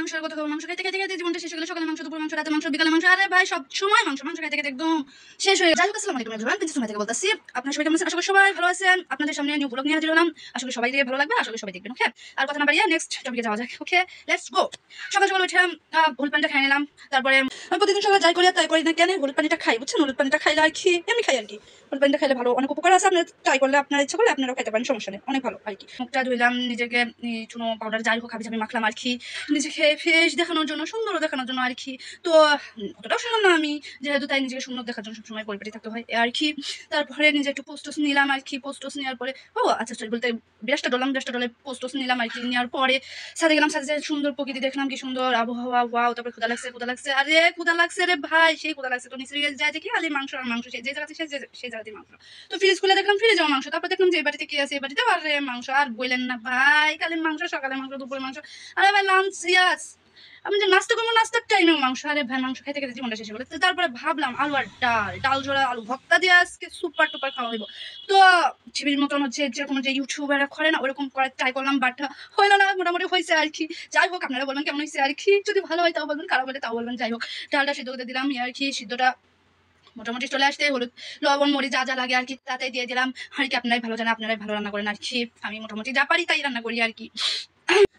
মাংসের কথা খাবো, মাংস খাইতে খাইতে খাইতে জীবনটা শেষ হয়ে গেল। সকালে মাংস, দুপুরে মাংস, রাতে মাংস, বিকালে মাংস, আরে ভাই সব সময় মাংস মাংস খাইতে খাইতে একদম শেষ হয়ে। যাই হোক, আসসালামু আলাইকুম এভরিওয়ান, প্রিন্সেস সুমাইয়া থেকে বলতেছি। আপনারা সবাই কেমন আছেন? আশা করি সবাই ভালো আছেন। আপনাদের সামনে নিউ ব্লগ নিয়ে হাজির হলাম। আশা করি সবাই দিয়ে ভালো লাগবে, আশা করি সবাই দেখবেন। ওকে, আর কথা না বাড়িয়ে নেক্সট টপিকে যাওয়া যাক। ওকে, লেটস গো। সকাল সকাল উঠে হলুদ পানিটা খাই নিলাম। তারপরে আমি প্রতিদিন সকালে যাই করি, তাই করি না কেন হলুদ পানিটা খাই, বুঝছেন? হলুদ পানিটা খাইলে আর কি এমনি খাই আর কি। হলুদ পানিটা খাইলে ভালো, অনেক উপকার আছে। আপনার ট্রাই করলে, আপনার ইচ্ছা করলে আপনারাও খাইতে পারেন, সমস্যা নেই, অনেক ভালো আর কি। মুখটা ধুইলাম, নিজেকে চুনো পাউডার যাই হোক হাবি মাখলাম আর কি, নিজেকে ফ্রেশ দেখানোর জন্য, সুন্দর দেখানোর জন্য আর কি। তো অতটাও সুন্দর না আমি, যেহেতু তাই নিজেকে সুন্দর দেখার জন্য সবসময় পরিপাটি থাকতে হয় আর কি। তারপরে নিজে একটু পোস্টস নিলাম আর কি। পোস্টস নেওয়ার পরে আচ্ছা বলতে ব্রাশটা ডলে পোস্টস নিলাম আর কি। নেওয়ার পরে সাথে গেলাম, সাথে সুন্দর প্রকৃতি দেখলাম, কি সুন্দর আবহাওয়া, ওয়াও। তারপরে ক্ষুধা লাগছে, আরে ক্ষুধা লাগছে রে ভাই, সেই ক্ষুধা লাগছে। তো নিচে যায় দেখি খালি মাংস আর মাংস, যে জায়গাতে সেই জায়গাতে মাংস। তো ফ্রিজ খুলে দেখলাম ফ্রিজে যাওয়া মাংস। তারপর দেখলাম যে এই বাড়িতে কি আছে, এই বাড়িতে আরে মাংস। আর বললেন না ভাই, কালি মাংস, সকালে মাংস, দুপুরে মাংস, আরে ভাই লাঞ্চ, ইয়াস আমি যে নাস্তা করবো, নাস্তার টাইমেও মাংস। আরে ভাই মাংস খাইতে খেতে জীবনটা শেষ হলো। তারপরে ভাবলাম আলু আর ডাল জোড়া আলু ভর্তা দিয়ে আজকে সুপার টুপার খাওয়া হইব। তো টিভির মতন হচ্ছে যেরকম যে ইউটিউবাররা করে না, ওরকম করার ট্রাই করলাম, বাট হইলো না, মোটামুটি হয়েছে আর কি। যাই হোক, আপনারা বলবেন কেমন হয়েছে আর কি। যদি ভালো হয় তাও বলবেন, খারাপ হলে তাও বলবেন। যাই হোক, ডালটা সিদ্ধ করতে দিলাম আর কি। সিদ্ধটা মোটামুটি চলে আসতে হলুদ লবণ মরিচ যা যা লাগে আর কি তাতে দিয়ে দিলাম আর কি। আপনারাই ভালো জানেন, আপনারাই ভালো রান্না করেন আর কি। আমি মোটামুটি যা পারি তাই রান্না করি আর কি।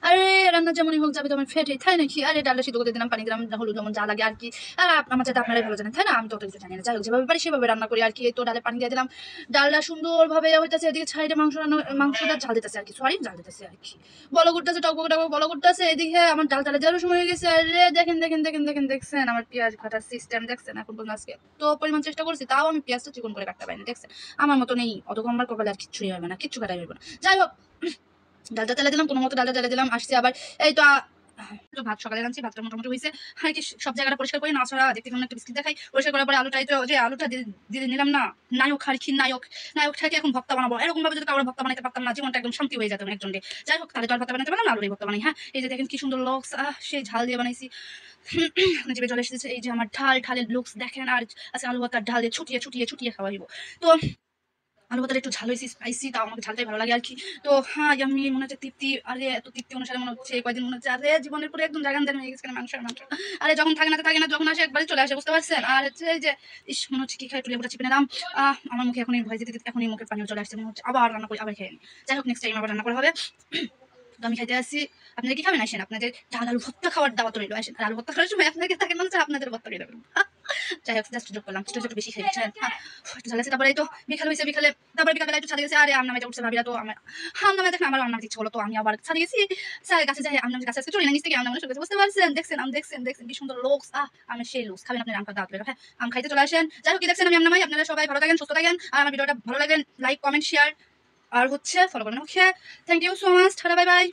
আরে রান্না যেমনই হোক যাবে তো আমার ফেটে তাই নাকি। আরে ডালটা সিদ্ধ করতে দিলাম, পানি দিলাম, হলুদ লবণ যা লাগে আর কি। আর আমার যাতে আপনারাই ভালো জানেন তাই না, আমি তো কিছু জানি না। যাই হোক, যেভাবে পারি সেভাবে রান্না করি আর কি। তো ডালে পানি দিয়ে দিলাম, ডালটা সুন্দরভাবে হইতেছে। এদিকে সাইডে মাংসটা ঝাল দিতেছে আর কি, জাল দিতেছে আর কি। বলো করতেছে, টকবক টকবক বলো করতেছে। এদিকে আমার ডাল ডালে দেওয়ার সময় হয়ে গেছে। আরে দেখছেন আমার পেঁয়াজ কাটার সিস্টেম দেখছেন এখন পর্যন্ত। আজকে তো পরিমাণ চেষ্টা করছি, তাও আমি পেঁয়াজটা চিকন করে কাটতে পারিনি, দেখছেন? আমার মতো নেই, অত কমবার কপালে আর কিচ্ছুই হবে না, কিচ্ছু কাটাই হবে না। যাই হোক, ডালটা তেলে দিলাম, কোনো মতো ডালটা তেলে দিলাম, আসছে আবার এই তো ভাত সকালে রাঁধছি, ভাতটা মোটামুটি হয়েছে আর কি। সব জায়গাটা পরিষ্কার করি, নাছাড়া দেখতে কেমন একটা বিস্কিট দেখাই। পরিষ্কার করার পরে আলুটা যে আলুটা দিয়ে নিলাম না, নায়ক আর কি। নায়ক থেকে এখন ভর্তা বানাবো। এরকম ভাবে যদি কারোর ভর্তা বানাইতে পারতাম না, জীবনটা একদম শান্তি হয়ে যেত একজন ডে। যাই হোক, তাহলে তো আর ভর্তা বানাতে পারলাম না, আলুর ভর্তা বানাই। হ্যাঁ, এই যে দেখেন কি সুন্দর লুকস, সেই ঝাল দিয়ে বানাইছি। জিভে চলে এসেছে। এই যে আমার ঢালের লুকস দেখেন। আর আজকে আলু ভর্তার ঢাল দিয়ে ছুটিয়ে খাওয়াইব। তো আলু ভর্তাটা একটু ঝাল হয়েছে, স্পাইসি, তাও আমাকে ঝালটাই ভালো লাগে আর কি। তো হ্যাঁ, আমি মনে হচ্ছে তৃপ্তি, আরে এত তৃপ্তি অনুসারে মনে হচ্ছে কয়েকদিন মনে হচ্ছে আরে জীবনের পুরো একদম জাগান হয়ে গেছে মাংস। আরে যখন থাকে না, যখন আসে একবারে চলে আসে, বুঝতে পারছেন? আর হচ্ছে এই যে মনে হচ্ছে কি খাই, একটু লেবুটা চিপে নিলাম। আমার মুখে এখনই ভয় দিতে এখনই মুখের পানিও চলে আসছে, মনে হচ্ছে আবার রান্না করি, আবার খেয়ে নিই। যাই হোক, নেক্সট টাইম আবার রান্না করা হবে। তো আমি খাইতে আসছি, আপনারা কি খাবেন? আসেন, আপনাদের ডাল আলু ভর্তা খাওয়ার দাওয়াত রইল। আসেন, আর আলু ভর্তা খাওয়ার সময় আপনাকে থাকে মনে হচ্ছে আপনাদের ভর্তা খেয়ে দেবেন। যাই হোক, জাস্ট যোগ করলাম, একটু বেশি খেয়ে গেছেন। একটু ঝাল আছে। তারপরে এই তো বিকাল হয়েছে, তারপরে বিকালবেলা একটু ছাদে গেছে। আরে আম নামাইতে উঠছে ভাবিরা। তো আমার আম নামাই দেখেন, আমার আম নামাইতে ইচ্ছে হলো। তো আমি আবার ছাদে গেছি, স্যার গাছে যাই আম নামাই, গাছে আজকে চলে না, নিচ থেকে আম নামানো শুরু করেছে, বুঝতে পারছেন? দেখছেন কি সুন্দর লুকস। আমার সেই লুকস। খাবেন আপনার আম খাওয়া দাওয়াত রইল। হ্যাঁ, আম খাইতে চলে আসেন। যাই হোক, কি দেখছেন আমি আম নামাই। আপনারা সবাই ভালো থাকেন, সুস্থ থাকেন। আর আমার ভিডিওটা ভালো লাগলে লাইক কমেন্ট শেয়ার আর হচ্ছে ফলো করবেন। Okay, thank you so much, tata, bye by.